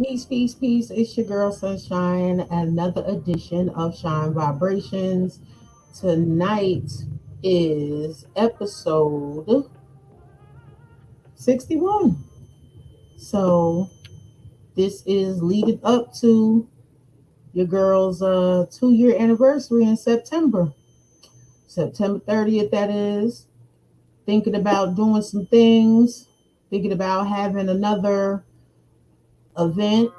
Peace, peace, peace. It's your girl Sunshine. Another edition of Shine Vibrations. Tonight is episode 61. So this is leading up to your girl's 2-year anniversary in September. September 30th, that is. Thinking about doing some things, thinking about having another event,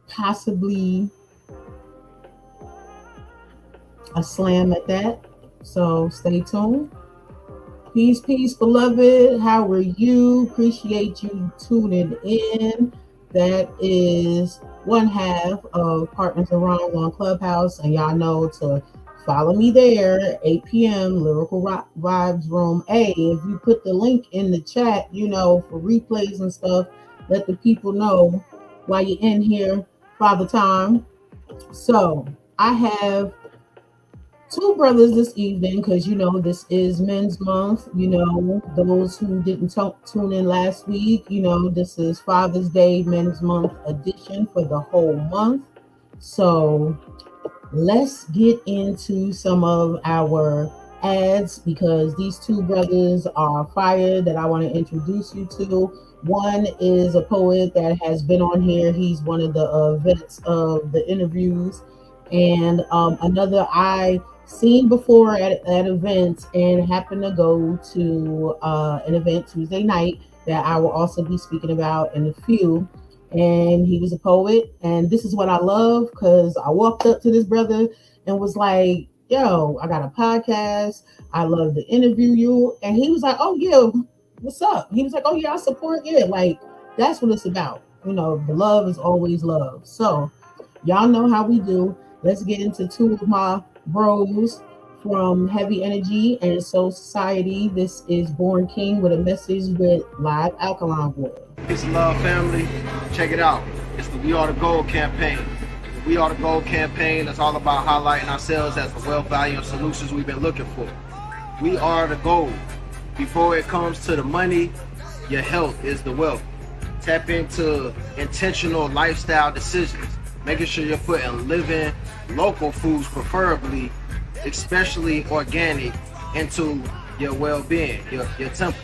possibly a slam at that. So stay tuned. Peace, peace, beloved. How are you? Appreciate you tuning in. That is one half of Partners in Rhyme on Clubhouse. And y'all know to follow me there, 8 p.m., Lyrical Vibes Room A. If you put the link in the chat, for replays and stuff, let the people know while you're in here, Father Time. So I have two brothers this evening because this is Men's Month. Those who didn't tune in last week, this is Father's Day Men's Month edition for the whole month. So let's get into some of our ads because these two brothers are fire that I want to introduce you to. One is a poet that has been on here. He's one of the vets of the interviews. And another I seen before at events and happened to go to an event Tuesday night that I will also be speaking about in a few. And he was a poet. And this is what I love because I walked up to this brother and was like, yo, I got a podcast. I love to interview you. And he was like, oh, yeah, what's up? He was like, oh, yeah, I support you. Like, that's what it's about. The love is always love. So y'all know how we do. Let's get into two of my bros from Heavy Energy and Soul Society. This is Born King with a message with live alkaline water. Peace and love, family. Check it out. It's the We Are the Gold campaign. The We Are the Gold campaign is all about highlighting ourselves as the wealth, value, and solutions we've been looking for. We are the gold. Before it comes to the money, your health is the wealth. Tap into intentional lifestyle decisions, making sure you're putting living, local foods preferably, especially organic, into your well-being, your temple,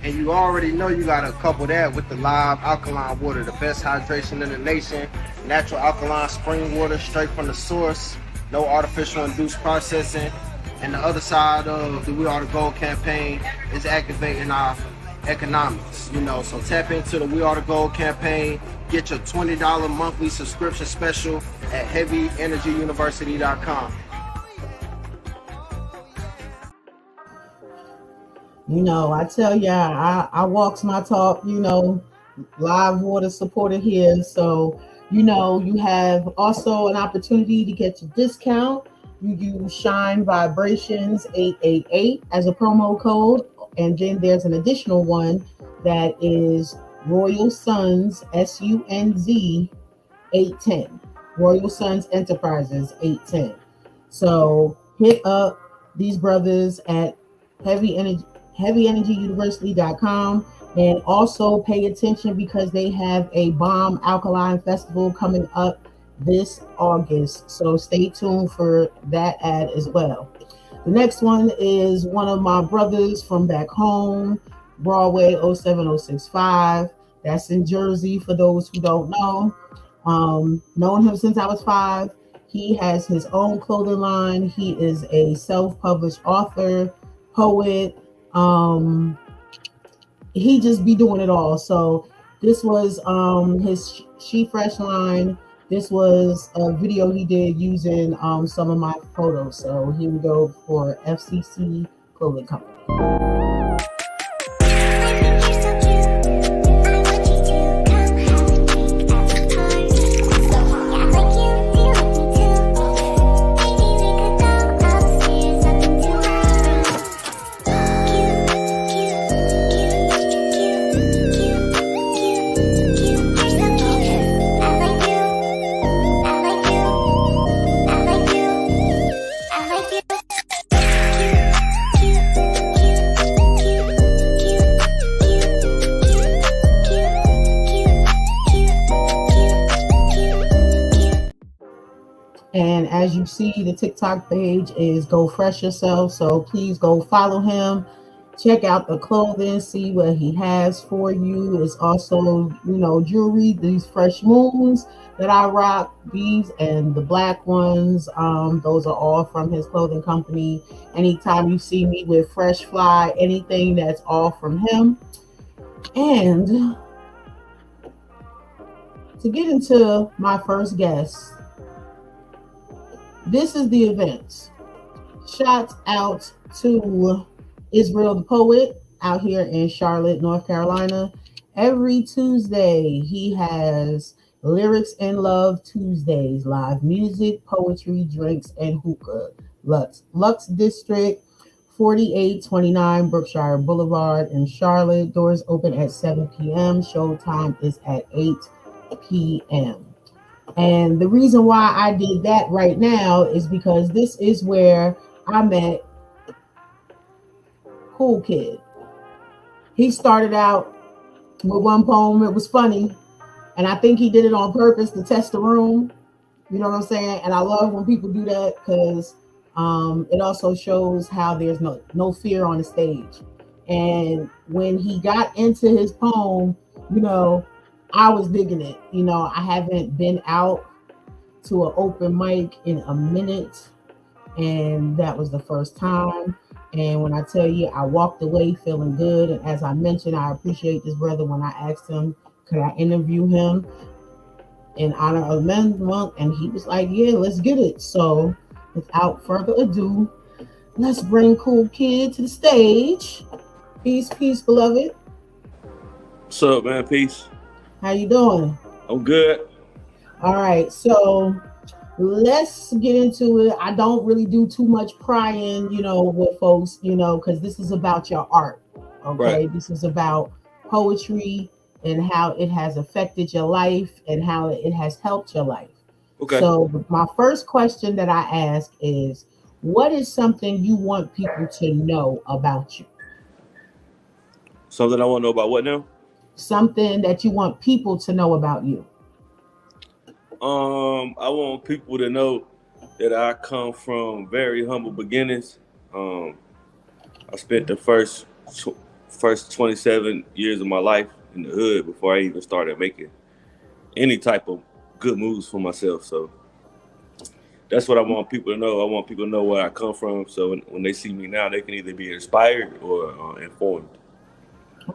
And you already know you got to couple that with the live alkaline water, the best hydration in the nation, natural alkaline spring water straight from the source, no artificial induced processing. And the other side of the We Are the Gold campaign is activating our economics, So tap into the We Are the Gold campaign. Get your $20 monthly subscription special at heavyenergyuniversity.com. I tell ya, I walks my talk, live water supported here. So, you have also an opportunity to get your discount. You use Shine Vibrations 888 as a promo code. And then there's an additional one that is Royal Sons, SUNZ 810. Royal Sons Enterprises 810. So hit up these brothers at heavyenergyuniversity.com and also pay attention because they have a bomb alkaline festival coming up this August. So stay tuned for that ad as well. The next one is one of my brothers from back home, Broadway 07065. That's in Jersey for those who don't know. Known him since I was 5. He has his own clothing line. He is a self-published author, poet. He just be doing it all. So this was his She Fresh line. This was a video he did using some of my photos. So here we go for FCC Clothing Company. as you see, the TikTok page is Go Fresh Yourself. So please go follow him. Check out the clothing, see what he has for you. It's also, jewelry, these fresh moons that I rock, these and the black ones. Those are all from his clothing company. Anytime you see me with Fresh Fly, anything that's all from him. And to get into my first guest, this is the event. Shout out to Israel the Poet out here in Charlotte, North Carolina. Every Tuesday, he has Lyrics and Love Tuesdays, live music, poetry, drinks, and hookah. Lux District, 4829 Brookshire Boulevard in Charlotte. Doors open at 7 p.m. Showtime is at 8 p.m. And the reason why I did that right now is because this is where I met Cool Kid. He started out with one poem. It was funny. And I think he did it on purpose to test the room. You know what I'm saying? And I love when people do that because it also shows how there's no fear on the stage. And when he got into his poem, I was digging it. I haven't been out to an open mic in a minute, and that was the first time. And when I tell you, I walked away feeling good. And as I mentioned, I appreciate this brother when I asked him, could I interview him in honor of Men's Month? And he was like, yeah, let's get it. So without further ado, let's bring Cool Kid to the stage. Peace, peace, beloved. What's up, man? Peace. How you doing? I'm good. All right, so let's get into it. I don't really do too much prying, with folks, because this is about your art. Okay, Right. This is about poetry and how it has affected your life and how it has helped your life. Okay. So my first question that I ask is, what is something you want people to know about you? Something I want to know about what now? Something that you want people to know about you. I want people to know that I come from very humble beginnings. I spent the first 27 years of my life in the hood before I even started making any type of good moves for myself. So that's what I want people to know. I want people to know where I come from. So when they see me now, they can either be inspired or informed.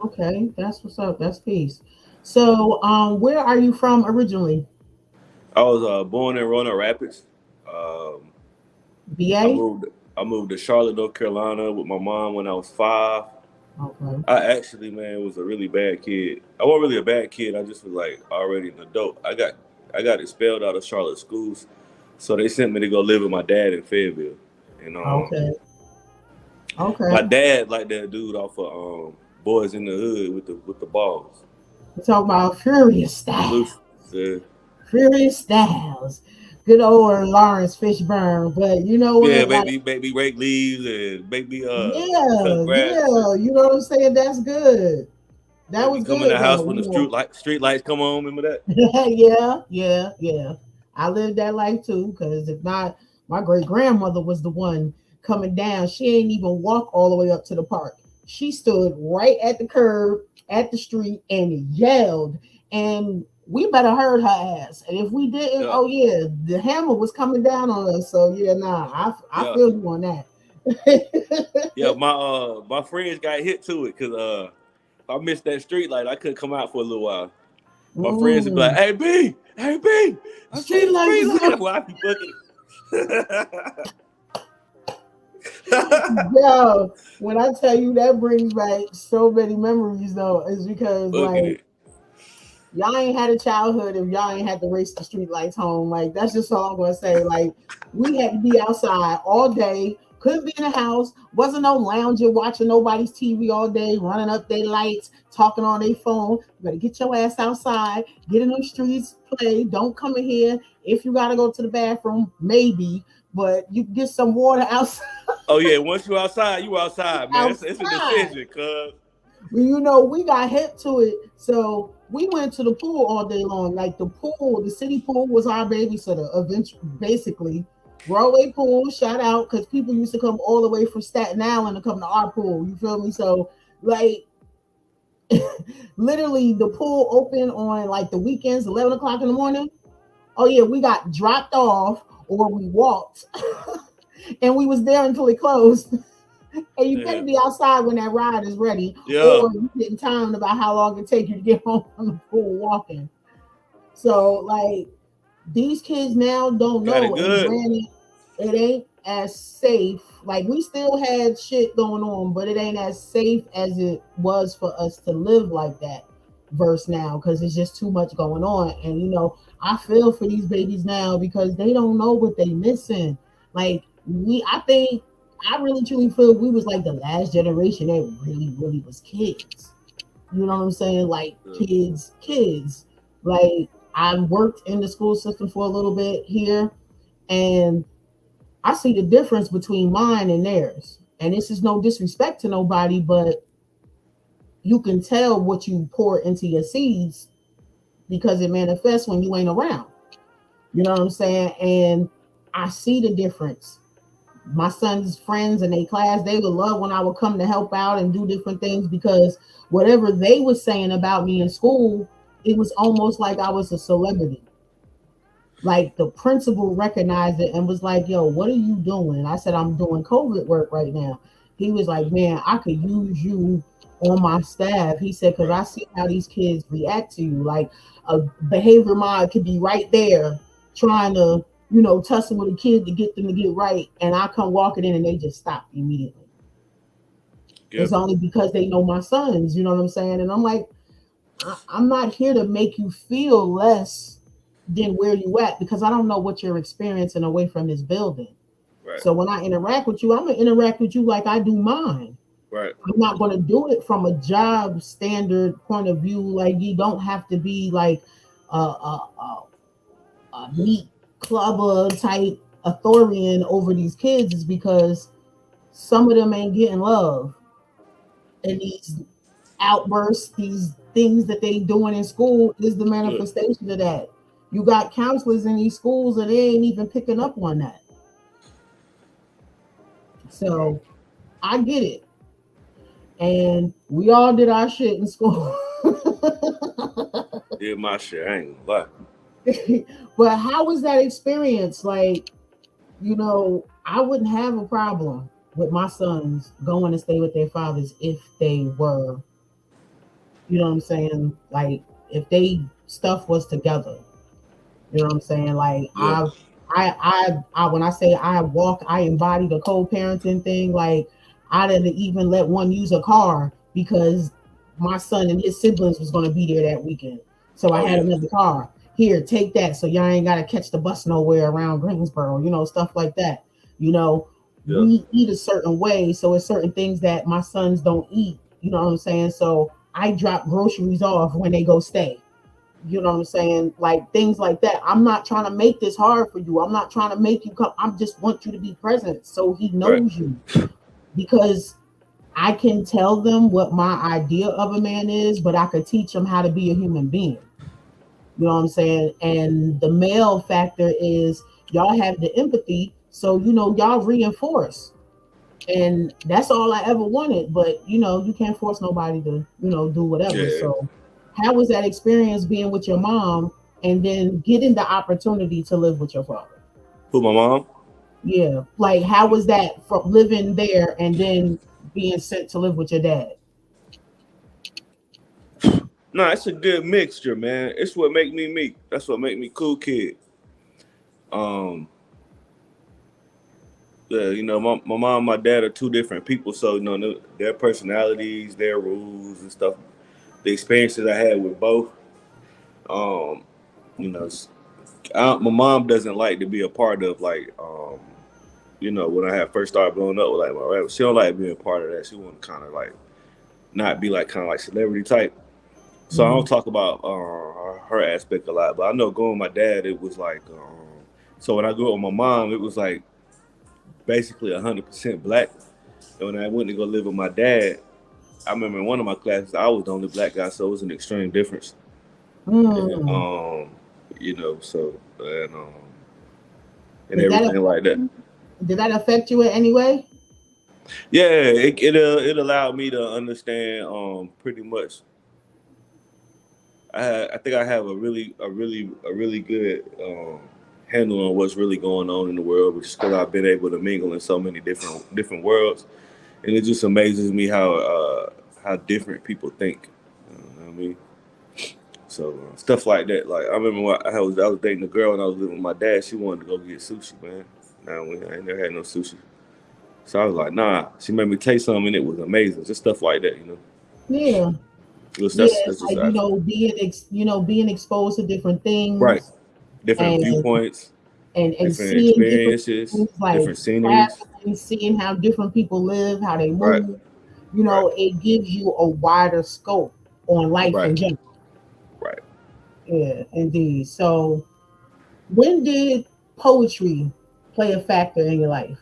Okay, that's what's up. That's peace. So, where are you from originally? I was born in Roanoke Rapids. Um, I BA? moved. I moved to Charlotte, North Carolina, with my mom when I was 5. Okay. I actually, man, was a really bad kid. I wasn't really a bad kid. I just was like already an adult. I got expelled out of Charlotte schools, so they sent me to go live with my dad in Fayetteville. And Okay. my Okay. dad like that dude off of Boys in the Hood with the balls. We're talking about Furious Styles. Loose. Uh, Furious Styles. Good old Lawrence Fishburne. But you know yeah, what? Like, baby rake leaves and baby cut yeah, grass. yeah. You know what I'm saying? That's good. That Baby was come in good the house though. when the street lights come on. Remember that? Yeah, yeah, yeah. I lived that life too, because if not, my great grandmother was the one coming down. She ain't even walk all the way up to the park. She stood right at the curb at the street and yelled, and we better heard her ass. And if we didn't, Yeah, oh yeah, the hammer was coming down on us. So yeah, nah, I yeah. feel you on that. Yeah, my friends got hit to it because if I missed that street light, I couldn't come out for a little while. My friends would be like, Mm. hey B, I see Street the lights street is light. on. Well, I be booking Yo, when I tell you that brings back so many memories though, is because booking like it. y'all ain't had a childhood if y'all ain't had to race the street lights home. Like that's just all I'm gonna say. Like we had to be outside all day, couldn't be in the house, wasn't no lounger watching nobody's TV all day, running up their lights, talking on their phone. You better get your ass outside, get in them streets, play. Don't come in here. If you gotta go to the bathroom, maybe, but you get some water outside. Oh yeah, once you outside, man. It's a outside. decision, cuz. Well, we got hip to it. So we went to the pool all day long. Like the pool, the city pool was our babysitter, eventually, basically. Broadway pool, shout out, because people used to come all the way from Staten Island to come to our pool. You feel me? So like literally the pool open on like the weekends, 11 o'clock in the morning. Oh yeah, we got dropped off or we walked and we was there until it closed. And you better Yeah. be outside when that ride is ready, Yeah. or you getting timed about how long it take you to get home from the pool walking. So like these kids now don't Got it know, and good. granted, it ain't as safe. Like we still had shit going on, but it ain't as safe as it was for us to live like that. Verse now, because it's just too much going on, and I feel for these babies now because they don't know what they missing. Like I think, I really truly feel we was like the last generation that really, really was kids. You know what I'm saying? Like Yeah. kids. Like I worked in the school system for a little bit here, and I see the difference between mine and theirs. And this is no disrespect to nobody, but you can tell what you pour into your seeds because it manifests when you ain't around. You know what I'm saying? And I see the difference. My son's friends and they class, they would love when I would come to help out and do different things because whatever they were saying about me in school, it was almost like I was a celebrity. Like the principal recognized it and was like, "Yo, what are you doing?" I said, "I'm doing COVID work right now." He was like, "Man, I could use you on my staff." He said, "Because Right. I see how these kids react to you. Like a behavior mod could be right there trying to, tussle with a kid to get them to get right, and I come walking in and they just stop immediately. It's Yep. only because they know my sons." You know what I'm saying? And I'm like, I'm not here to make you feel less than where you at because I don't know what you're experiencing away from this building. Right. So when I interact with you, I'm gonna interact with you like I do mine. Right. I'm not gonna do it from a job standard point of view. Like you don't have to be like a meat clubber type authorian over these kids. Is because some of them ain't getting love, and these outbursts, these things that they doing in school is the Good. manifestation of that. You got counselors in these schools and they ain't even picking up on that. Right. So I get it. And we all did our shit in school. Did my shit. I ain't gonna lie. But how was that experience? Like, I wouldn't have a problem with my sons going to stay with their fathers if they were, you know what I'm saying? Like, if they stuff was together. You know what I'm saying? Like Yeah. when I say I walk, I embody the co-parenting thing. Like I didn't even let one use a car because my son and his siblings was going to be there that weekend. So I Oh had yeah. another car. Here, take that. So y'all ain't got to catch the bus nowhere around Greensboro. Stuff like that. You know, Yeah. we eat a certain way, so it's certain things that my sons don't eat. You know what I'm saying? So I drop groceries off when they go stay. You know what I'm saying? Like things like that. I'm not trying to make this hard for you. I'm not trying to make you come. I just want you to be present so he Right. knows you. Because I can tell them what my idea of a man is, but I could teach them how to be a human being. You know what I'm saying? And the male factor is y'all have the empathy, so y'all reinforce. And that's all I ever wanted. But you can't force nobody to, do whatever. Yeah. So how was that experience being with your mom and then getting the opportunity to live with your father? Who, my mom? Yeah. Like how was that from living there and then being sent to live with your dad? No, it's a good mixture, man. It's what make me me. That's what make me cool kid. Um, yeah, my mom and my dad are two different people, so their personalities, their rules and stuff. The experiences I had with both, um, you know, my mom doesn't like to be a part of like, when I had first started blowing up with like my rap, she don't like being a part of that. She want to kind of like not be like kind of like celebrity type. So I Mm-hmm. don't talk about her aspect a lot, but I know going with my dad, it was like, so when I grew up with my mom, it was like basically 100% black. And when I went to go live with my dad, I remember in one of my classes, I was the only black guy, so it was an extreme difference. And Mm. so and and Did that everything affect like that. you? Did that affect you in any way? Yeah, it allowed me to understand pretty much. I think I have a really good handle on what's really going on in the world, which is because I've been able to mingle in so many different worlds, and it just amazes me how different people think. You know what I mean? So stuff like that. Like I remember when I was dating a girl and I was living with my dad. She wanted to go get sushi, man. Now I ain't never had no sushi, so I was like, nah. She made me taste something and it was amazing. Just stuff like that, you know. Yeah. Yeah, That's it's just like being exposed to different right. things, Different and viewpoints, and different seeing different experiences, things like different sceneries. traveling, seeing how different people live, how they Right, move. right, It gives you a wider scope on life in right, general. right. Yeah, indeed. So, when did poetry play a factor in your life?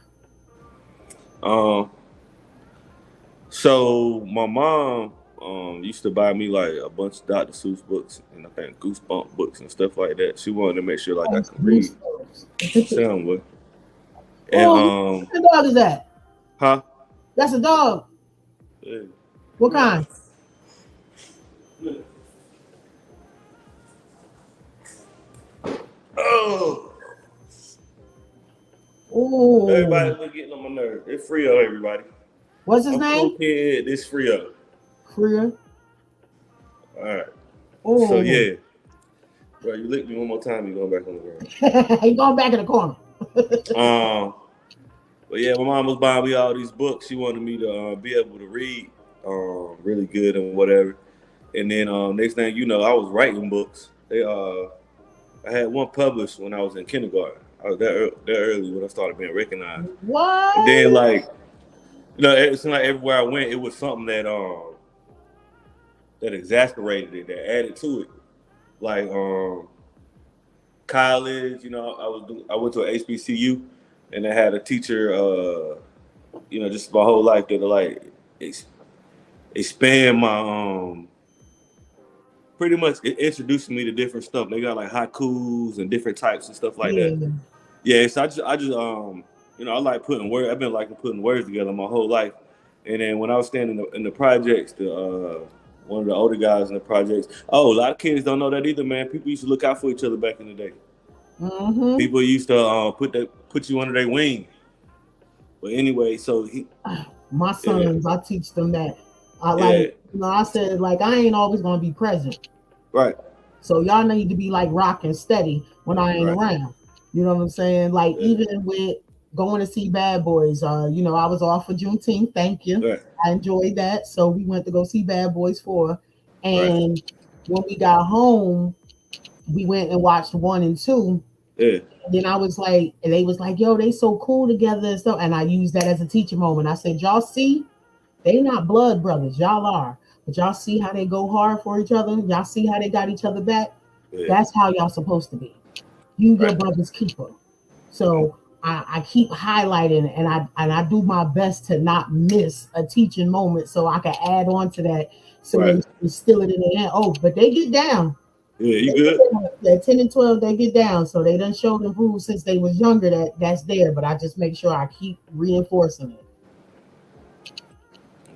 Um, so my mom used to buy me like a bunch of Dr. Seuss books and I think Goosebump books and stuff like that. She wanted to make sure like I Oh, can read goosebumps. somewhere. And Oh, what kind of dog is that? huh? That's a dog. Yeah. What kind? Oh, everybody Oh, look getting on my nerves. It's Frio, everybody. what's his I'm name? cool kid. This Frio. Freer. All right. So Oh, yeah, bro, you lick me one more time, you going back on the ground. he going back in the corner. Um, but yeah, my mom was buying me all these books. She wanted me to be able to read really good and whatever. And then next thing you know, I was writing books. I had one published when I was in kindergarten. I was that early when I started being recognized. And then What? like it seemed like everywhere I went, it was something that exasperated it, that added to it. Like college, I went to an HBCU, and I had a teacher, just my whole life that like ex- expand my pretty much introducing me to different stuff. They got like haikus and different types and stuff like that. Yeah. Yeah, so I like putting words. I've been liking putting words together my whole life. And then when I was standing in the projects, one of the older guys in the projects. Oh, a lot of kids don't know that either, man. People used to look out for each other back in the day. Mm-hmm. People used to put you under their wing. But anyway, so My yeah, sons, I teach them that. I like, yeah, I said, like, I ain't always gonna be present. right, So y'all need to be like rocking steady when I ain't right, around. You know what I'm saying? Like yeah, even with going to see Bad Boys, I was off for Juneteenth. Thank you. right, I enjoyed that. So we went to go see Bad Boys 4. right, And when we got home, we went and watched 1 and 2. yeah, And then I was like, and they was like, yo, they so cool together and stuff. And I used that as a teacher moment. I said, y'all see, they not blood brothers. Y'all are. But y'all see how they go hard for each other? Y'all see how they got each other back? yeah, That's how y'all supposed to be. You your right, brother's keeper. So I keep highlighting and I do my best to not miss a teaching moment so I can add on to that so right. they instill it in their hand. Oh, but they get down. Yeah, you They good? get down. At 10 and 12, they get down. So they done showed and proved since they was younger that's there. But I just make sure I keep reinforcing it.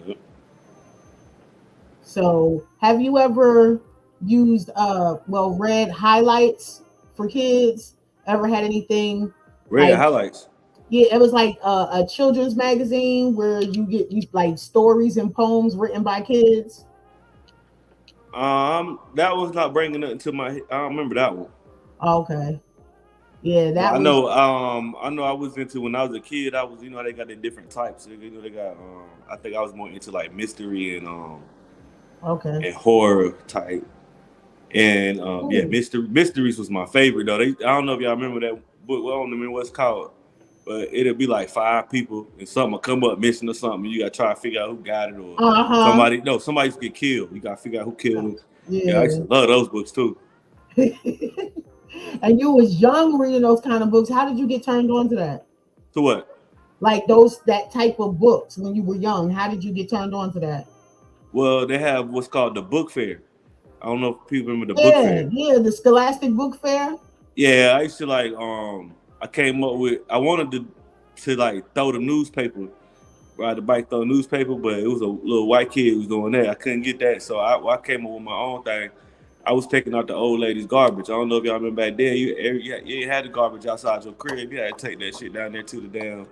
Yep. So have you ever used read highlights for kids? Ever had anything Red like highlights. yeah, it was like a children's magazine where you like stories and poems written by kids. That was not bringing nothing to my. I don't remember that one. Okay, yeah, But that was I know I was into when I was a kid. I was, they got the different types. They got. I think I was more into like mystery okay. and horror type. And yeah, Ooh. mysteries was my favorite though. I don't know if y'all remember that book. Well, I don't remember what it's called, but it'll be like 5 people and something will come up missing or something. And you gotta try to figure out who got it or Uh huh. somebody's get killed. You gotta figure out who killed it. Yeah, I used Yeah. to love those books too. And you was young reading those kind of books. How did you get turned on to that? So what? Like that type of books when you were young. How did you get turned on to that? Well, they have what's called the book fair. I don't know if people remember the book Yeah, fair. yeah, the Scholastic Book Fair. Yeah, I used to like I came up with. I wanted to like throw the newspaper, ride the bike, throw the newspaper, but it was a little white kid who was doing that. I couldn't get that, so I came up with my own thing. I was taking out the old lady's garbage. I don't know if y'all remember back then. You had the garbage outside your crib. You had to take that shit down there to the damn.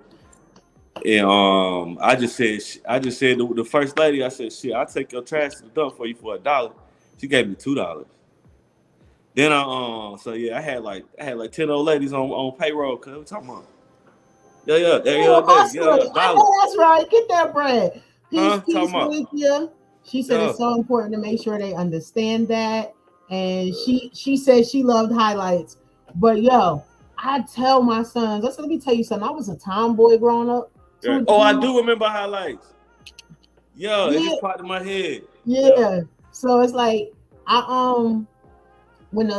And I just said the first lady. I said, shit, I'll take your trash to the dump for you for $1. She gave me $2. Then so yeah, I had like 10 old ladies on payroll. Cause we talking about every Oh, other day, hustling. I $1. know that's right. Get that bread. Peace, Huh? peace, Talking about Malikia. She said yeah. it's so important to make sure they understand that. And she said she loved highlights. But yo, I tell my sons, let me tell you something. I was a tomboy growing up to Yeah. a Oh, I degree. do remember highlights. Yeah, it Yeah, just popped in my head. Yeah. yeah. So it's like I when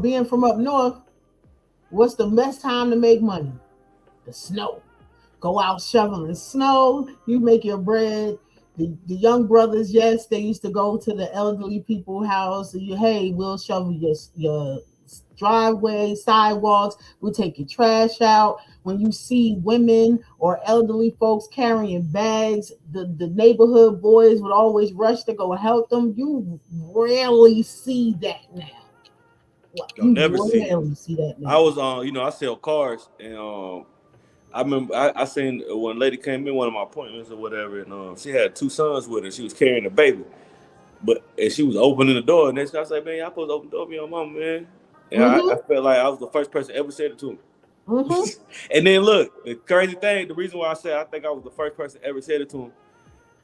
being from up north, what's the best time to make money? The snow. Go out shoveling snow. You make your bread. The young brothers, yes, they used to go to the elderly people house. Hey, we'll shovel your driveway, sidewalks. We'll take your trash out. When you see women or elderly folks carrying bags, the neighborhood boys would always rush to go help them. You rarely see that now. Well, Y'all you never see it. rarely see that I now. was I sell cars, and I remember I seen one lady came in one of my appointments or whatever, and she had two sons with her. She was carrying a baby, and she was opening the door. And next guy said, "Man, y'all supposed to open the door for your mama, man." And I Mm-hmm. felt like I was the first person ever said it to him. Mm-hmm. And then look, the crazy thing, the reason why I said I think I was the first person ever said it to him,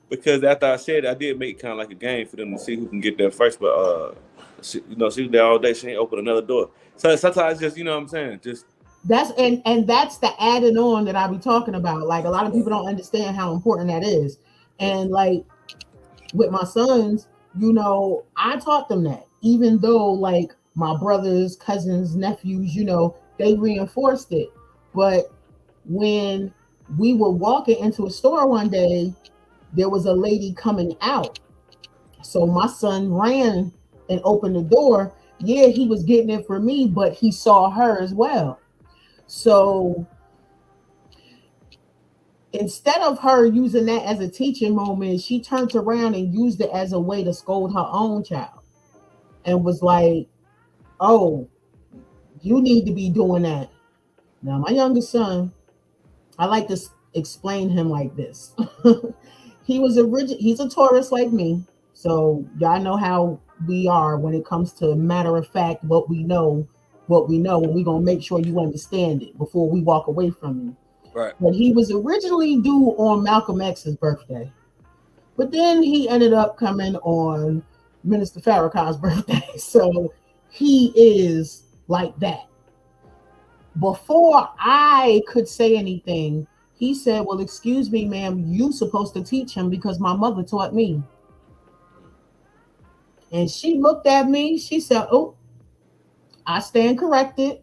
because after I said it, I did make it kind of like a game for them to see who can get there first. But she was there all day. She ain't open another door. So sometimes just what I'm saying, just And that's the added on that I be talking about. Like a lot of people don't understand how important that is. And like with my sons, I taught them that. Even though like my brothers, cousins, nephews, they reinforced it. But when we were walking into a store one day, there was a lady coming out. So my son ran and opened the door. Yeah, he was getting it for me, but he saw her as well. So instead of her using that as a teaching moment, she turned around and used it as a way to scold her own child and was like, "Oh, you need to be doing that." Now, my youngest son, I like to explain him like this. He's a Taurus like me. So y'all know how we are when it comes to matter of fact, what we know, and we're gonna make sure you understand it before we walk away from you. right. But he was originally due on Malcolm X's birthday. But then he ended up coming on Minister Farrakhan's birthday. So he is like that. Before I could say anything, he said, "Well, excuse me, ma'am, you supposed to teach him because my mother taught me." And she looked at me, she said, "Oh, I stand corrected."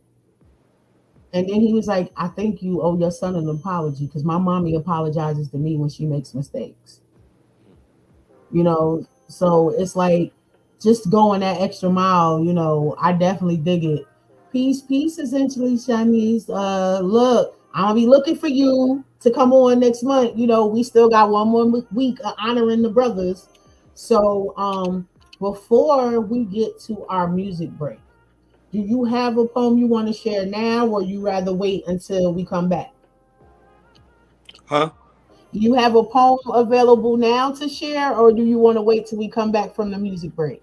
And then he was like, "I think you owe your son an apology because my mommy apologizes to me when she makes mistakes." So it's like just going that extra mile. I definitely dig it. Peace, essentially, Shanice. Look, I'll be looking for you to come on next month. We still got one more week of honoring the brothers. So before we get to our music break, do you have a poem you want to share now, or you rather wait until we come back? Huh? Do you have a poem available now to share, or do you want to wait till we come back from the music break?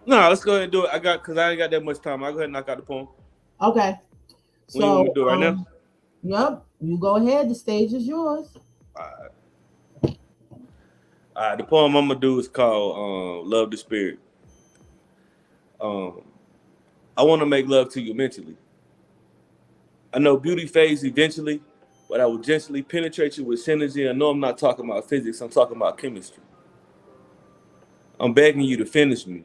No, let's go ahead and do it. Because I ain't got that much time. I'll go ahead and knock out the poem. Okay. When you want me to So, do it right now? yep, you go ahead. The stage is yours. All right, the poem I'm gonna do is called "Love the Spirit." Um, I want to make love to you mentally. I know beauty fades eventually, but I will gently penetrate you with synergy. I know I'm not talking about physics. I'm talking about chemistry. I'm begging you to finish me.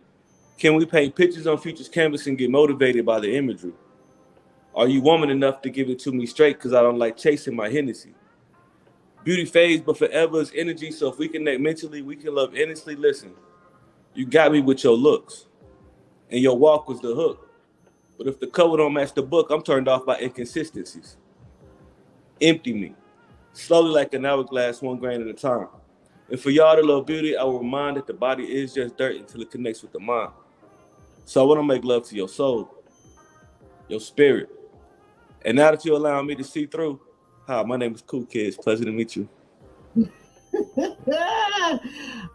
Can we paint pictures on future's canvas and get motivated by the imagery? Are you woman enough to give it to me straight? Because I don't like chasing my Hennessy. Beauty fades, but forever is energy. So if we connect mentally, we can love endlessly. Listen, you got me with your looks, and your walk was the hook. But if the cover don't match the book, I'm turned off by inconsistencies. Empty me. Slowly like an hourglass, 1 grain at a time. And for y'all to love beauty, I will remind that the body is just dirt until it connects with the mind. So I want to make love to your soul, your spirit. And now that you're allowing me to see through, hi, my name is Cool Kid. It's a pleasure to meet you.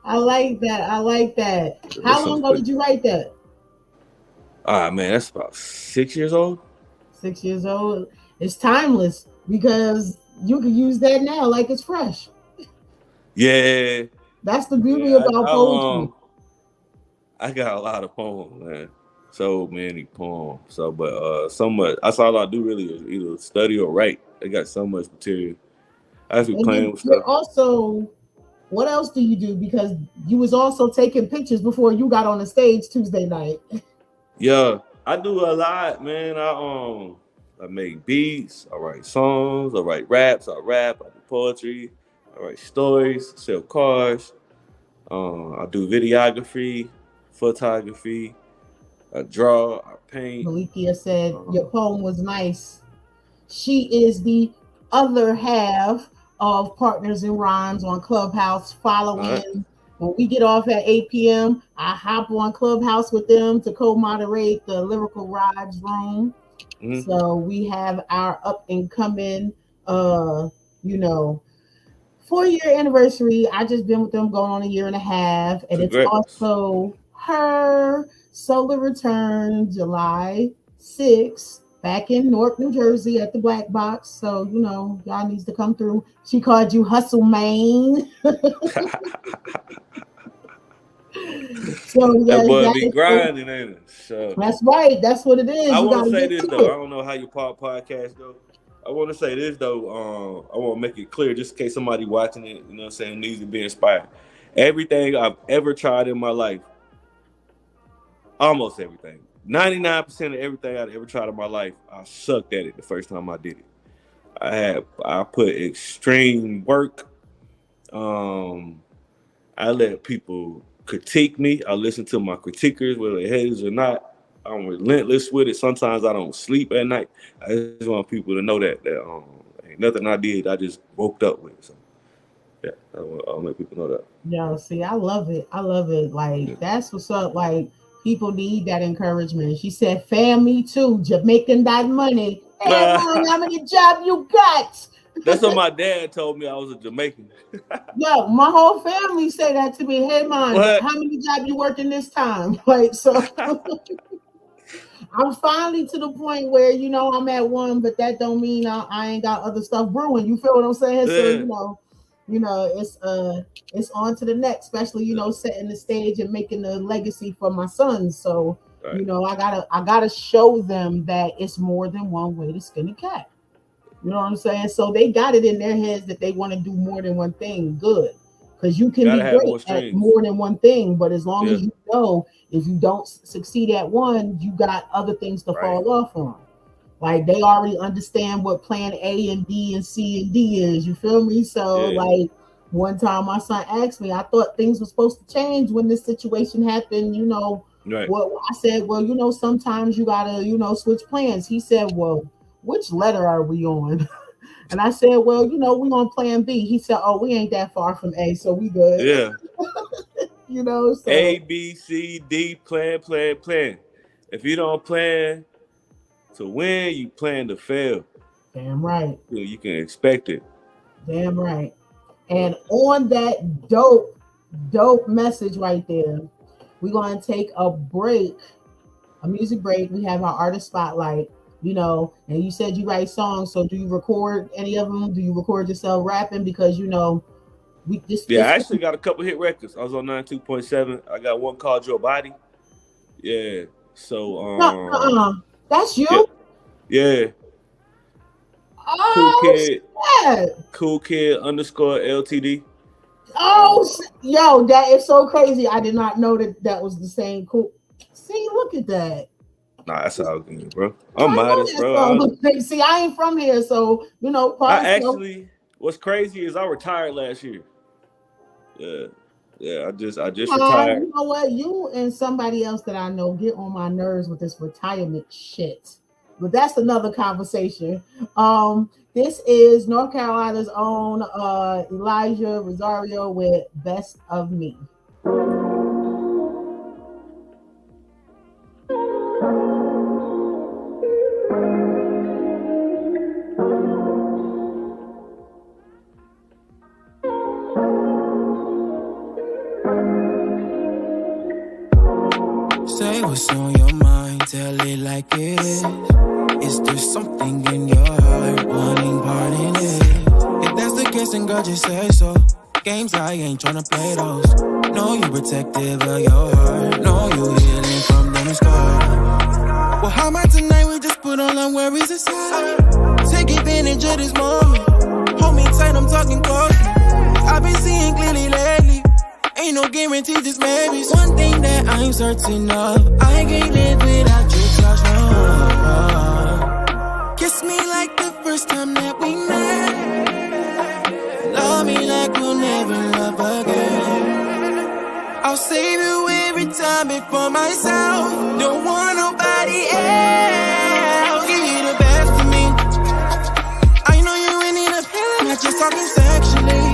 I like that. I like that. How long ago did you write that? Man, that's about 6 years old. 6 years old. It's timeless because you can use that now like it's fresh. Yeah. That's the beauty about poetry. I got a lot of poems, man. So many poems. So much. That's all I do really is either study or write. I got so much material. I have to be playing with stuff. Also, what else do you do? Because you was also taking pictures before you got on the stage Tuesday night. Yeah, I do a lot, man. I make beats, I write songs, I write raps, I rap, I do poetry, I write stories, sell cars, I do videography, photography, I draw, I paint. Malikia said your poem was nice. She is the other half of Partners in Rhymes on Clubhouse, following. When we get off at 8 p.m., I hop on Clubhouse with them to co-moderate the Lyrical Rides room. Mm-hmm. So we have our up and coming, 4-year anniversary. I just been with them going on 1.5 years. And Congrats. It's also her solar return July 6th. Back in Newark, New Jersey at the Black Box. So, y'all needs to come through. She called you Hustle Maine. So, that boy be grinding, ain't it? So, that's right. That's what it is. I want to say this, though. I don't know how your podcast go. I want to say this, though. I want to make it clear, just in case somebody watching it, needs to be inspired. Everything I've ever tried in my life, almost everything, 99% of everything I'd ever tried in my life, I sucked at it the first time I did it. I put extreme work. I let people critique me. I listen to my critiquers, whether they're haters or not. I'm relentless with it. Sometimes I don't sleep at night. I just want people to know that ain't nothing I did. I just woke up with. So yeah, I'll let people know that. Yeah, see, I love it. Like, that's what's up. Like, people need that encouragement. She said, "Fam, me too. Jamaican that money. Hey, Mom, how many jobs you got?" That's what my dad told me. I was a Jamaican. Yo, my whole family say that to me. "Hey, Mom, how many jobs you working this time?" Like, so I'm finally to the point where, I'm at one, but that don't mean I ain't got other stuff brewing. You feel what I'm saying? Yeah. So, it's on to the next, especially, setting the stage and making the legacy for my sons. So, right. I gotta show them that it's more than one way to skin a cat. You know what I'm saying? So they got it in their heads that they want to do more than one thing. Good. Because you can be great at more than one thing, but as long as you know, if you don't succeed at one, you got other things to fall off on. Like, they already understand what plan A and B and C and D is. You feel me? So, like, one time my son asked me, I thought things were supposed to change when this situation happened. Right. Well, I said, well, sometimes you got to, switch plans. He said, well, which letter are we on? And I said, well, we on plan B. He said, oh, we ain't that far from A, so we good. Yeah. So A, B, C, D, plan. If you don't plan to win, you plan to fail. Damn right. You can expect it. Damn right. And on that dope message right there, we're going to take a music break. We have our artist spotlight. And you said you write songs, so do you record any of them? Do you record yourself rapping? Because, we just... Yeah, I actually got a couple hit records. I was on 92.7. I got one called Your Body. Yeah, so... That's you? Yeah. Oh, Cool Kid _ LTD. Oh, yo, that is so crazy. I did not know that was the same Cool. See, look at that. Nah, that's all good, bro. I'm modest, bro. See, I ain't from here, so what's crazy is I retired last year. Yeah. Yeah, I just retired. You know what? You and somebody else that I know get on my nerves with this retirement shit. But that's another conversation. This is North Carolina's own Elijah Rosario with Best of Me. Say what's on your mind, tell it like it is. Is there something in your heart wanting part in it? If that's the case, then girl, just say so. Games, I ain't tryna play those. Know you protective of your heart. Know you healing from them scars. Well, how about tonight we just put all our worries aside? Take advantage of this moment. Hold me tight, I'm talking closely. I've been seeing clearly lately. Ain't no guarantee, just maybe. One thing that I'm certain of, I can't live without your touch, no. Kiss me like the first time that we met. Love me like we'll never love again. I'll save you every time before myself. Don't want nobody else. Give you the best of me. I know you ain't need a feeling, not just talking sexually.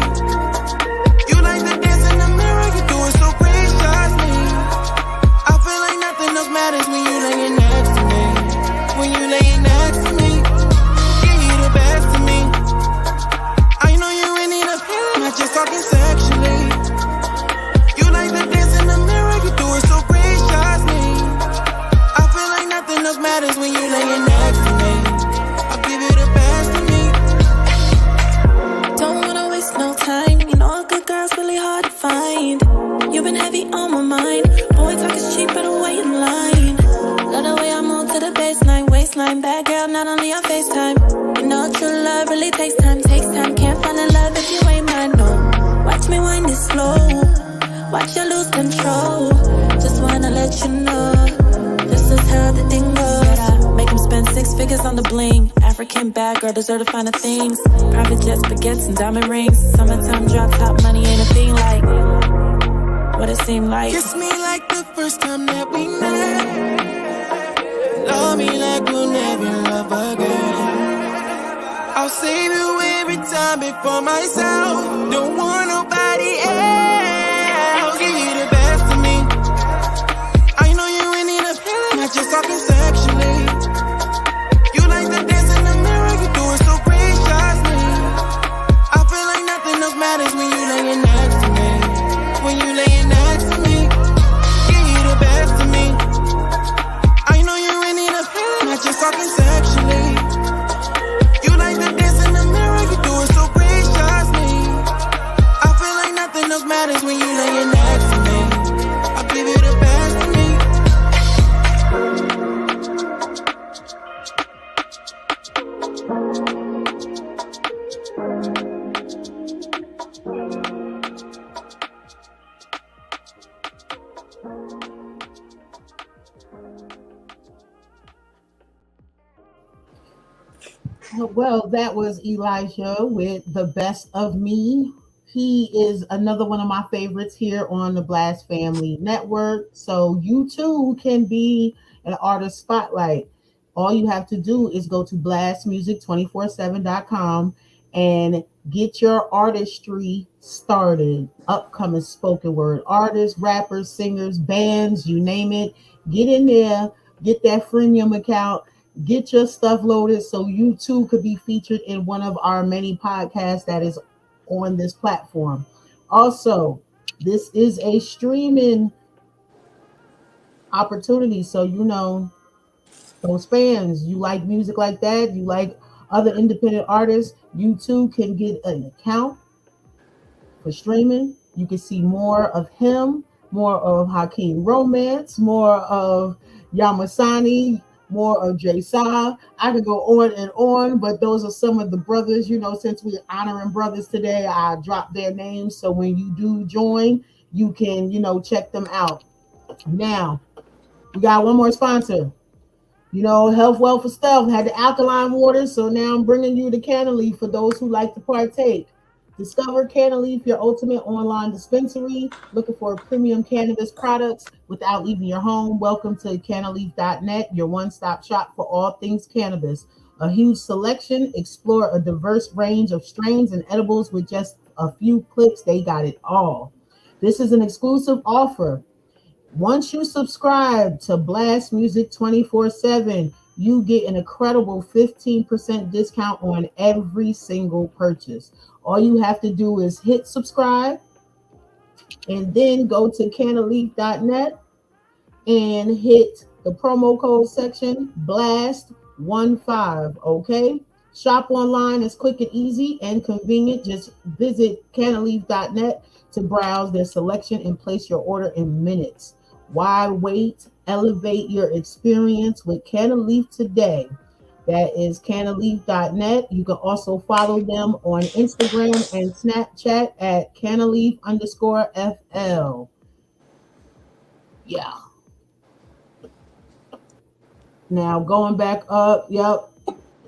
You like the dance in the mirror, you do it so graciously. I feel like nothing else matters when you laying next to me. When you laying next to me, give you the best of me. I know you ain't need a feeling, not just talking sexually. You like the dance in the mirror, you do it so graciously. I feel like nothing else matters when you laying next to me. I'll give you the best of me. Don't wanna waste no time. You know a good girl's really hard to find. You've been heavy on my mind. Boy talk is cheap, but wait in line. Love the way I move to the baseline, waistline. Bad girl, not only on FaceTime. You know true love really takes time. Can't fall in love if you ain't mine, no. Watch me wind it slow. Watch you lose control. Just wanna let you know this is how the thing goes. Make him spend 6 figures on the bling. African bad girl deserve the finer things. Private jets, baguettes, and diamond rings. Summertime drop top money ain't a thing like what it seemed like. Kiss me like the first time that we met. Love me like we'll never love again. I'll save you every time before myself. Don't want nobody else. Give you the best of me. I know you ain't need a feeling, not just talking sexually. You like the dance in the mirror, you do it so graciously. I feel like nothing else matters when you laying next to me. When you laying next to me, give you the best of me. I know you ain't need a feeling, not just talking sexually. You like the dance in the mirror, you do it so graciously. I feel like nothing else matters when you laying next to me. I'll give you the best of me. Well, that was Elijah with The Best of Me. He is another one of my favorites here on the Blast Family Network. So you too can be an artist spotlight. All you have to do is go to blastmusic247.com and get your artistry started. Upcoming spoken word artists, rappers, singers, bands, you name it. Get in there, get that freemium account, get your stuff loaded so you too could be featured in one of our many podcasts that is on this platform. Also, this is a streaming opportunity. So, you know, those fans, you like music like that, you like other independent artists, you too can get an account for streaming. You can see more of him, more of Hakeem Romance, more of Yamasani, more of Jay Sa. I could go on and on, but those are some of the brothers. You know, since we're honoring brothers today, I dropped their names. So when you do join, you can, you know, check them out. Now, we got one more sponsor. You know, Health, Wealth, for Stuff had the alkaline water. So now I'm bringing you the Canna Leaf for those who like to partake. Discover Cannalyf, your ultimate online dispensary. Looking for premium cannabis products without leaving your home? Welcome to Cannalyf.net, your one-stop shop for all things cannabis. A huge selection. Explore a diverse range of strains and edibles with just a few clicks. They got it all. This is an exclusive offer. Once you subscribe to Blast Music 24/7, you get an incredible 15% discount on every single purchase. All you have to do is hit subscribe and then go to cannalyf.net and hit the promo code section BLAST15, okay? Shop online is quick and easy and convenient. Just visit cannalyf.net to browse their selection and place your order in minutes. Why wait? Elevate your experience with Cannalyf today. That is cannalyf.net. You can also follow them on Instagram and Snapchat at cannalyf_FL. Yeah. Now going back up, yep.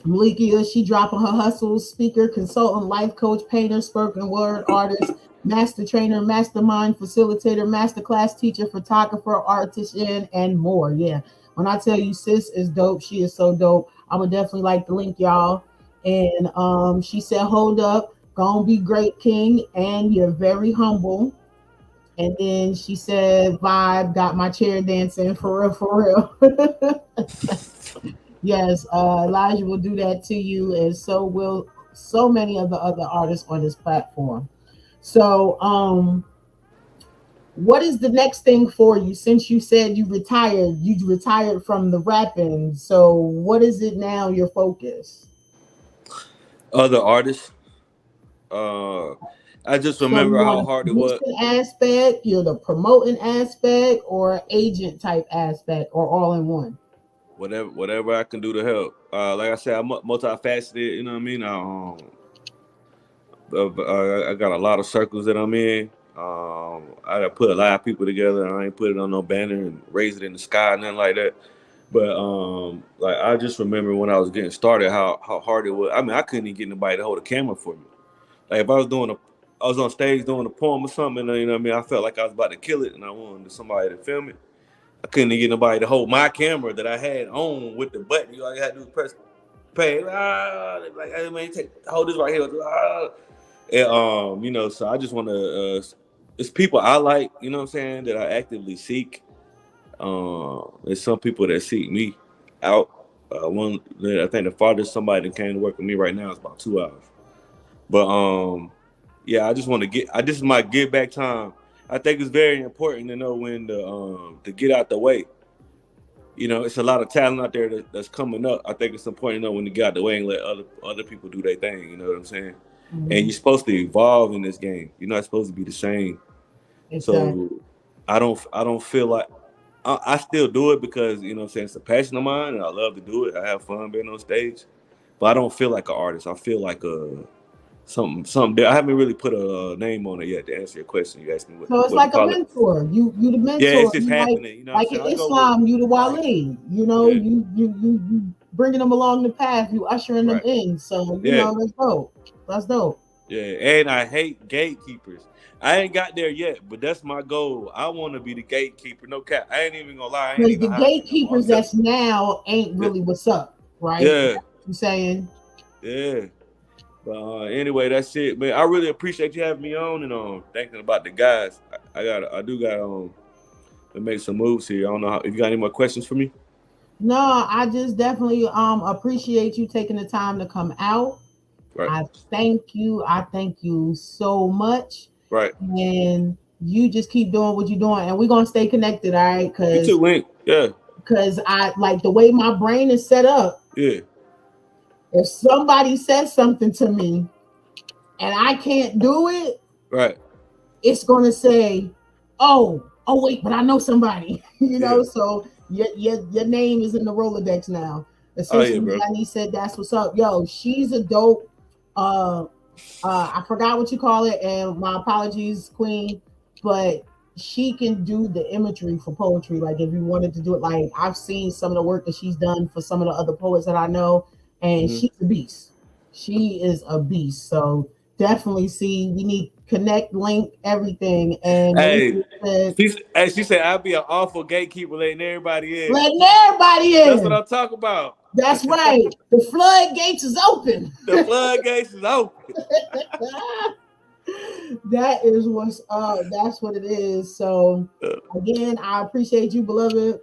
Malikia, she dropping her hustles, speaker, consultant, life coach, painter, spoken word artist, master trainer, mastermind, facilitator, masterclass teacher, photographer, artisan, and more. Yeah. When I tell you sis is dope, she is so dope. I would definitely like the link, y'all. And she said, hold up, gonna be great, King, and you're very humble. And then she said, vibe, got my chair dancing for real, for real. Yes, Elijah will do that to you, and so will so many of the other artists on this platform. So, what is the next thing for you? Since you said you retired from the rapping. So, what is it now? Your focus? Other artists. I just So, remember you how want hard a it was. producing aspect, you're the promoting aspect, or agent type aspect, or all in one? Whatever I can do to help. Like I said, I'm multifaceted. You know what I mean? I got a lot of circles that I'm in. I put a lot of people together. I ain't put it on no banner and raise it in the sky, nothing like that. But like I just remember when I was getting started, how hard it was. I mean, I couldn't even get anybody to hold a camera for me. Like if I was on stage doing a poem or something, you know what I mean? I felt like I was about to kill it, and I wanted somebody to film it. I couldn't get nobody to hold my camera that I had on with the button. All you had to do was press play. Like, hey, man, hold this right here. And, so I just want to, it's people I like, you know what I'm saying, that I actively seek. There's some people that seek me out. I think the farthest somebody that came to work with me right now is about 2 hours. But, yeah, I just want to this is my give back time. I think it's very important to know when to get out the way. You know, it's a lot of talent out there that's coming up. I think it's important to know when to get out the way and let other people do their thing. You know what I'm saying? Mm-hmm. And you're supposed to evolve in this game. You're not supposed to be the same. Exactly. So I don't feel like I still do it because, you know what I'm saying, it's a passion of mine and I love to do it. I have fun being on stage. But I don't feel like an artist. I feel like something. I haven't really put a name on it yet to answer your question. You asked me what. So it's like a mentor. You the mentor. Yeah, it's just happening. Like, you know, like in Islam, you the wali. You know, yeah. you bringing them along the path. You ushering them in. So you know, that's dope. That's dope. Yeah, and I hate gatekeepers. I ain't got there yet, but that's my goal. I want to be the gatekeeper. No cap. I ain't even gonna lie. Because the gatekeepers that's now ain't really what's up, right? Yeah. You saying? Yeah. But anyway, that's it, man. I really appreciate you having me on and thinking about the guys. I do got to make some moves here. I don't know if you got any more questions for me. No, I just definitely appreciate you taking the time to come out. Right. I thank you so much. Right. And you just keep doing what you're doing, and we're gonna stay connected, all right? You too, Link. Yeah. Because I like the way my brain is set up. Yeah. If somebody says something to me and I can't do it, right, it's gonna say, oh wait, but I know somebody. You know, so your name is in the Rolodex now. Essentially, Danny said that's what's up. Yo, she's a dope. I forgot what you call it, and my apologies, Queen, but she can do the imagery for poetry. Like if you wanted to do it, like I've seen some of the work that she's done for some of the other poets that I know. And she's a beast. She is a beast. So Definitely. See, we need connect, link, everything. And Hey, Malikia said, she said I'll be an awful gatekeeper letting everybody in. letting everybody That's what in. I'm talking about. That's right. The floodgates is open. The floodgates is open. That is what's up. That's what it is. So again, I appreciate you, beloved.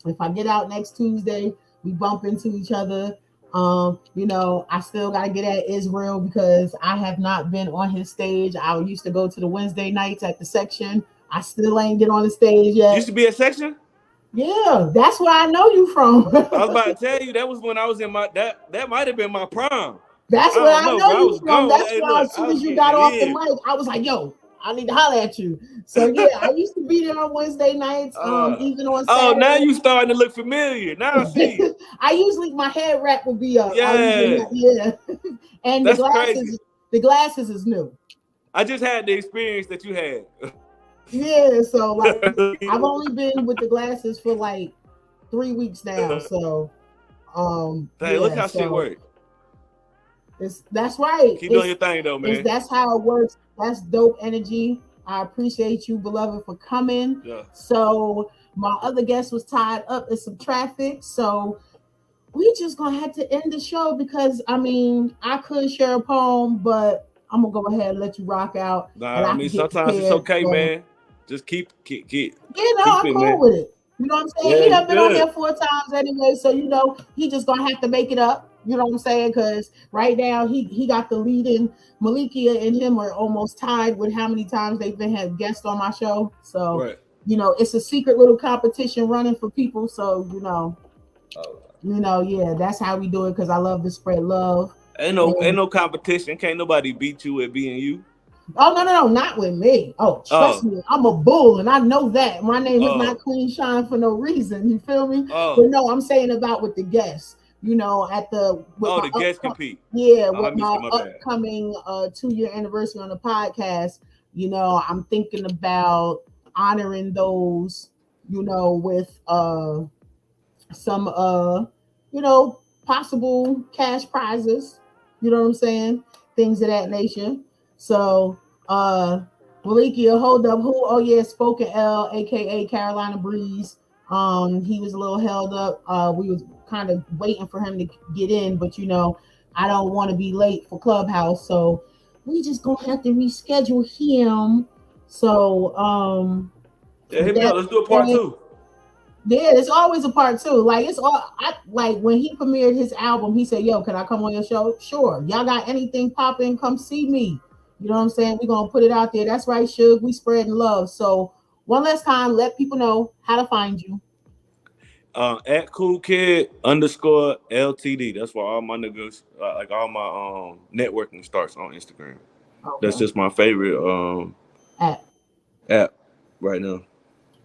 If I get out next Tuesday, we bump into each other. I still gotta get at Israel because I have not been on his stage. I used to go to the Wednesday nights at the section. I still ain't get on the stage yet. Used to be a section? Yeah, that's where I know you from. I was about to tell you that was when I was in my that might have been my prime. That's I where don't I know, know bro. I you was from. gone. That's Hey, why look, as I soon was as you getting got it off the in. mic, I was like, yo, I need to holler at you. So yeah, I used to be there on Wednesday nights, even on Oh, now Saturday. you starting to look familiar. Now I see. I usually my head wrap would be up. Yeah, Yeah. And that's crazy. the glasses is new. I just had the experience that you had. Yeah, so like I've only been with the glasses for like 3 weeks now. So Hey, look yeah, how shit so works. that's right. Keep doing your thing though, man. That's how it works. That's dope energy. I appreciate you, beloved, for coming. Yeah. So my other guest was tied up in some traffic. So we just gonna have to end the show because I mean I could share a poem, but I'm gonna go ahead and let you rock out. Nah, And I I mean can get sometimes it's prepared. okay, So, man. Just keep I'm it, cool man. with it. You know what I'm saying? Yeah, He you done been on good. here 4 times anyway, so he just gonna have to make it up. You know what I'm saying? Because right now he got the lead in. Malikia and him are almost tied with how many times they've been had guests on my show. So Right. it's a secret little competition running for people. So Oh. yeah, that's how we do it because I love to spread love. Ain't no competition. Can't nobody beat you at being you. Oh no, not with me. Oh, trust Oh. me, I'm a bull and I know that. My name is not Oh. Queen Shine for no reason. You feel me? Oh. But no, I'm saying about with the guests. The guests compete. I With missed my it, my bad. upcoming 2-year anniversary on the podcast, I'm thinking about honoring those, with some possible cash prizes, you know what I'm saying, things of that nature. So Malikia, hold up, who? Oh yeah, Spoken L, aka Carolina Breeze. He was a little held up. We was kind of waiting for him to get in, but I don't want to be late for Clubhouse, so we just gonna have to reschedule him. So Yeah, with hit me up. that Let's do a part said, 2. yeah, it's always a part 2. Like it's all like when he premiered his album, he said, "Yo, can I come on your show?" Sure. Y'all got anything popping? Come see me. You know what I'm saying? We're gonna put it out there. That's right, Suge. We spreading love. So one last time, let people know how to find you. At Cool Kid _ LTD. That's where all my niggas, like all my networking starts on Instagram. Okay. That's just my favorite app right now.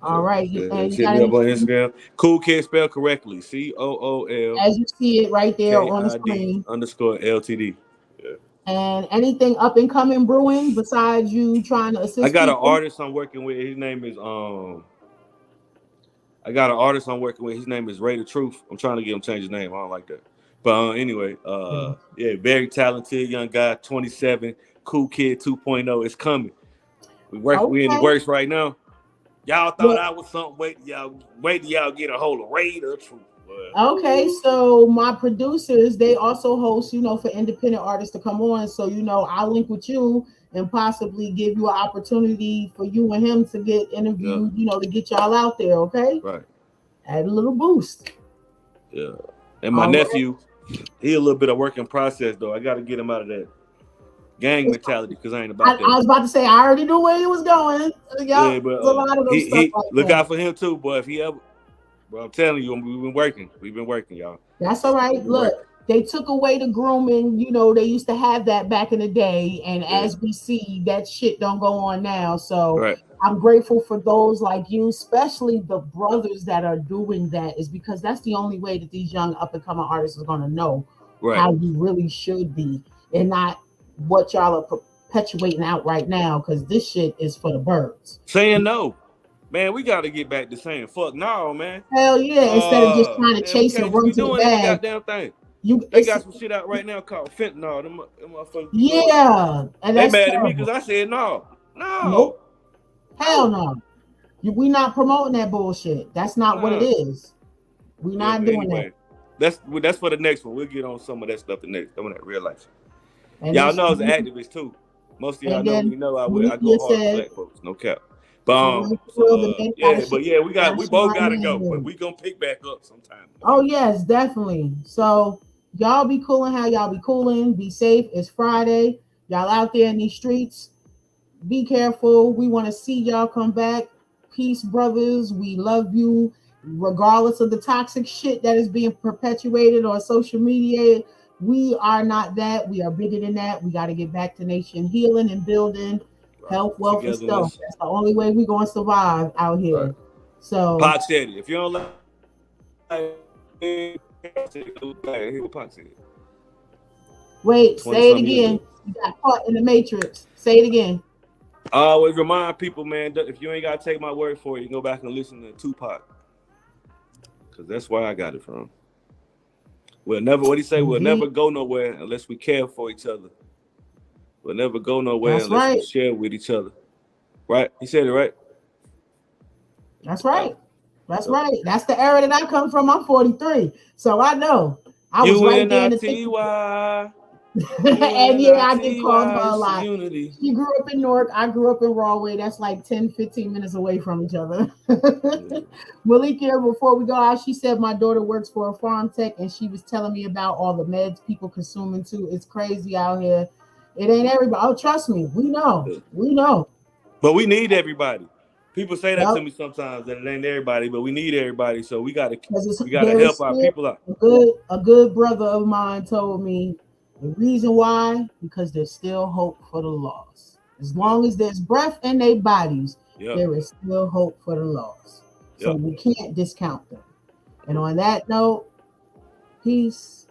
All right. Yeah, And you hit got me up on anything, Instagram. Cool Kid spelled correctly. COOL as you see it right there on the KID screen. _ LTD. Yeah. And anything up and coming brewing besides you trying to assist I got an people? artist I'm working with. His name is I got an artist I'm working with. His name is Ray the Truth. I'm trying to get him to change his name. I don't like that. But anyway, yeah, very talented young guy, 27, Cool Kid 2.0. It's coming. We in the works right now. Y'all thought I was something. Wait till y'all get a hold of Ray the Truth. Okay, so my producers, they also host, for independent artists to come on. So, I'll link with you and possibly give you an opportunity for you and him to get interviewed, to get y'all out there, okay? Right. Add a little boost. Yeah. And my nephew, he a little bit of work in process, though. I got to get him out of that gang mentality because I ain't about that. I was about to say, I already knew where he was going. Yeah, but a lot of those stuff like look that. out for him, too, boy. If he ever... Well, I'm telling you, we've been working, y'all. That's all right. Look, they took away the grooming. They used to have that back in the day. And as we see, that shit don't go on now. So I'm grateful for those like you, especially the brothers that are doing that, is because that's the only way that these young up and coming artists are going to know how you really should be and not what y'all are perpetuating out right now, because this shit is for the birds. Saying no. Man, we got to get back to saying fuck no, man. Hell yeah, instead of just trying to chase and run to the bag. Goddamn thing. They got some shit out right now called fentanyl. Them motherfuckers. Yeah, and they that's mad terrible. at me because I said no. Nope. Hell no. We not promoting that bullshit. That's not what it is. We not doing that. That's for the next one. We'll get on some of that stuff the next. Some of that real life. And y'all know I was an activist too. Most of y'all know me know I go hard for black folks. No cap. But we both gotta go. But we gonna pick back up sometime. Oh yes, definitely. So y'all be cooling how y'all be cooling. Be safe. It's Friday. Y'all out there in these streets. Be careful. We want to see y'all come back. Peace, brothers. We love you, regardless of the toxic shit that is being perpetuated on social media. We are not that. We are bigger than that. We got to get back to nation healing and building, health, wealth, and stuff. That's the only way we're going to survive out here. Right. So, Pac said it. If you don't like Pac said it. Wait, say it again. You got caught in the matrix. Say it again. I always remind people, man, that if you ain't got to take my word for it, you can go back and listen to Tupac. Because that's where I got it from. We'll never go nowhere unless we care for each other. We'll never go nowhere unless we share with each other. Right? He said it right? That's right. That's right. That's the era that I come from. I'm 43. So I know. I was right there in the thick. And yeah, I get called her a lot. Unity. She grew up in Newark. I grew up in Rahway. That's like 10, 15 minutes away from each other. Malika, before we go out, she said my daughter works for a farm tech and she was telling me about all the meds people consuming too. It's crazy out here. It ain't everybody. Oh, trust me. We know. We know. But we need everybody. People say that to me sometimes, that it ain't everybody, but we need everybody. So we gotta help our people out. A good brother of mine told me the reason why, because there's still hope for the lost. As long as there's breath in their bodies, there is still hope for the lost. So we can't discount them. And on that note, peace.